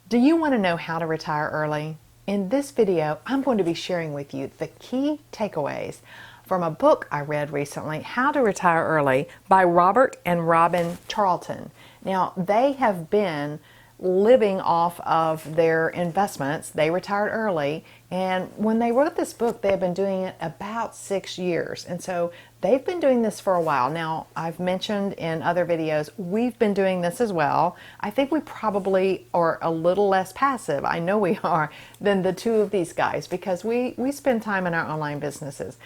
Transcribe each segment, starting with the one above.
Do you want to know how to retire early? In this video, I'm going to be sharing with you the key takeaways from a book I read recently, How to Retire Early by Robert and Robin Charlton. Now, they have been living off of their investments. They retired early, and when they wrote this book, they have been doing it about 6 years. And so they've been doing this for a while. Now, I've mentioned in other videos, we've been doing this as well. I think we probably are a little less passive, I know we are, than the two of these guys because we spend time in our online businesses.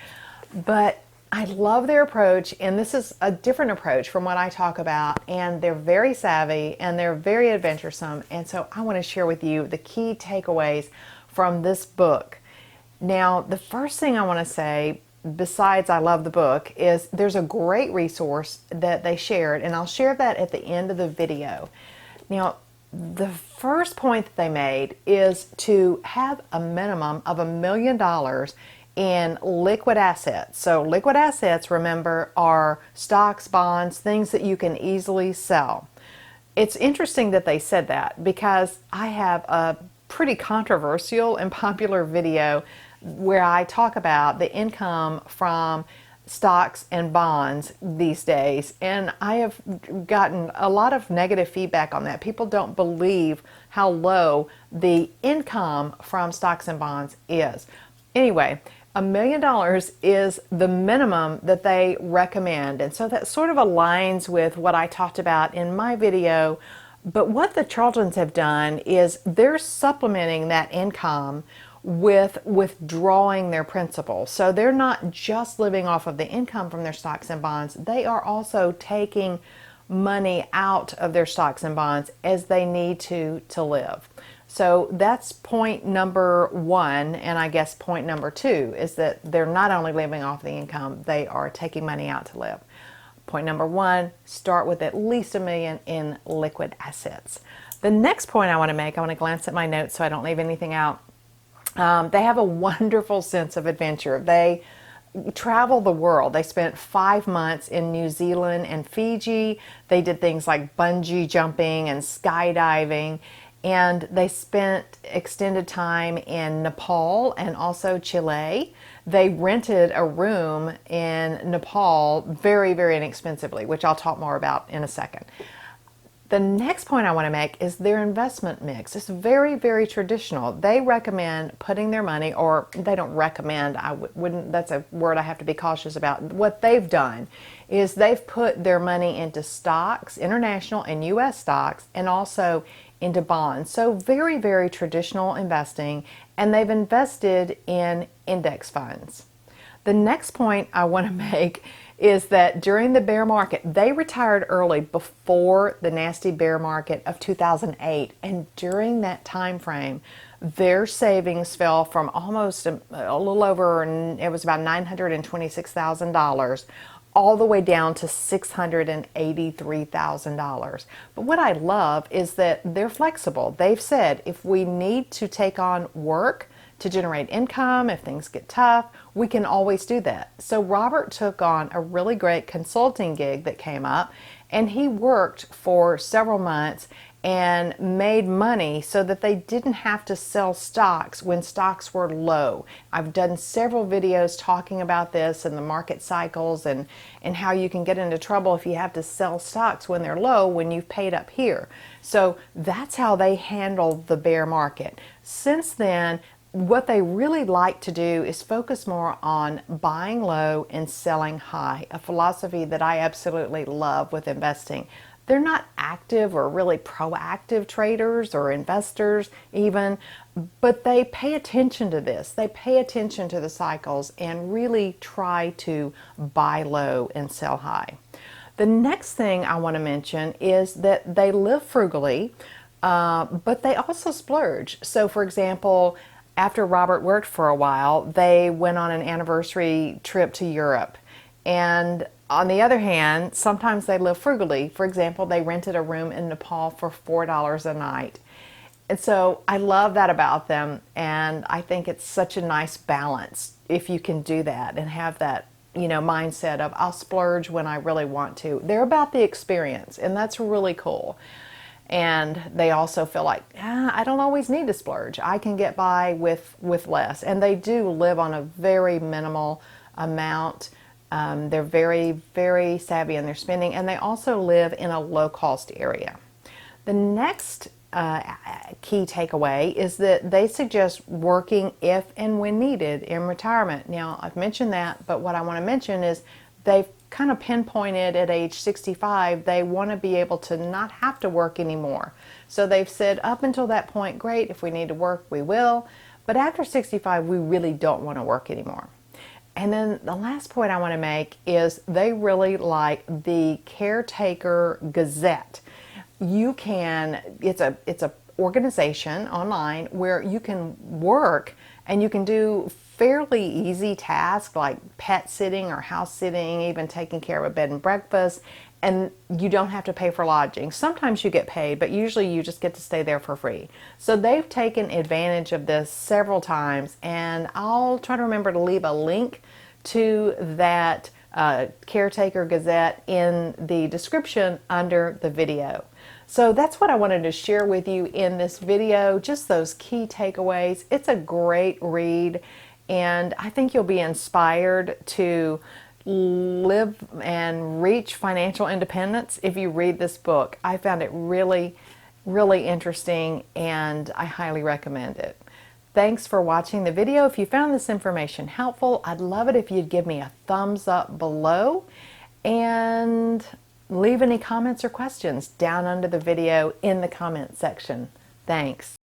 But I love their approach, and this is a different approach from what I talk about, and they're very savvy and they're very adventuresome, and so I want to share with you the key takeaways from this book. Now, the first thing I want to say, besides I love the book, is there's a great resource that they shared, and I'll share that at the end of the video. Now, the first point that they made is to have a minimum of $1 million in liquid assets. So liquid assets, remember, are stocks, bonds, things that you can easily sell. It's interesting that they said that because I have a pretty controversial and popular video where I talk about the income from stocks and bonds these days, and I have gotten a lot of negative feedback on that. People don't believe how low the income from stocks and bonds is. Anyway, $1 million is the minimum that they recommend, and so that sort of aligns with what I talked about in my video. But what the Charltons have done is they're supplementing that income with withdrawing their principal. So they're not just living off of the income from their stocks and bonds, they are also taking money out of their stocks and bonds as they need to live. So that's point number one, and I guess point number two is that they're not only living off the income, they are taking money out to live. Point number one, start with at least $1 million in liquid assets. The next point I want to make, I want to glance at my notes so I don't leave anything out. They have a wonderful sense of adventure. They travel the world. They spent 5 months in New Zealand and Fiji. They did things like bungee jumping and skydiving. And they spent extended time in Nepal and also Chile. They rented a room in Nepal very, very inexpensively, which I'll talk more about in a second. The next point I want to make is their investment mix. It's very, very traditional. They recommend putting their money, or they don't recommend, I wouldn't, that's a word I have to be cautious about. What they've done is they've put their money into stocks, international and U.S. stocks, and also into bonds. So very, very traditional investing, and they've invested in index funds. The next point I want to make is that during the bear market, they retired early before the nasty bear market of 2008, and during that time frame, their savings fell from almost a little over, it was about $926,000, all the way down to $683,000. But what I love is that they're flexible. They've said if we need to take on work to generate income, if things get tough, we can always do that. So Robert took on a really great consulting gig that came up, and he worked for several months and made money so that they didn't have to sell stocks when stocks were low. I've done several videos talking about this and the market cycles and how you can get into trouble if you have to sell stocks when they're low when you've paid up here. So that's how they handle the bear market. Since then, what they really like to do is focus more on buying low and selling high, a philosophy that I absolutely love with investing. They're not active or really proactive traders or investors even, but they pay attention to this. They pay attention to the cycles and really try to buy low and sell high. The next thing I want to mention is that they live frugally, but they also splurge. So for example, after Robert worked for a while, they went on an anniversary trip to Europe. And on the other hand, sometimes they live frugally. For example, they rented a room in Nepal for $4 a night. And so I love that about them, and I think it's such a nice balance if you can do that and have that, mindset of I'll splurge when I really want to. They're about the experience, and that's really cool. And they also feel like, I don't always need to splurge. I can get by with less. And they do live on a very minimal amount. They're very, very savvy in their spending, and they also live in a low-cost area. The next key takeaway is that they suggest working if and when needed in retirement. Now, I've mentioned that, but what I want to mention is they've kind of pinpointed at age 65, they want to be able to not have to work anymore. So they've said up until that point, great, if we need to work, we will. But after 65, we really don't want to work anymore. And then the last point I want to make is they really like the Caretaker Gazette. You can, it's a organization online where you can work and you can do fairly easy tasks like pet sitting or house sitting, even taking care of a bed and breakfast, and you don't have to pay for lodging. Sometimes you get paid, but usually you just get to stay there for free. So they've taken advantage of this several times, and I'll try to remember to leave a link to that Caretaker Gazette in the description under the video. So that's what I wanted to share with you in this video, just those key takeaways. It's a great read, and I think you'll be inspired to live and reach financial independence if you read this book. I found it really, really interesting, and I highly recommend it. Thanks for watching the video. If you found this information helpful, I'd love it if you'd give me a thumbs up below, and leave any comments or questions down under the video in the comment section. Thanks.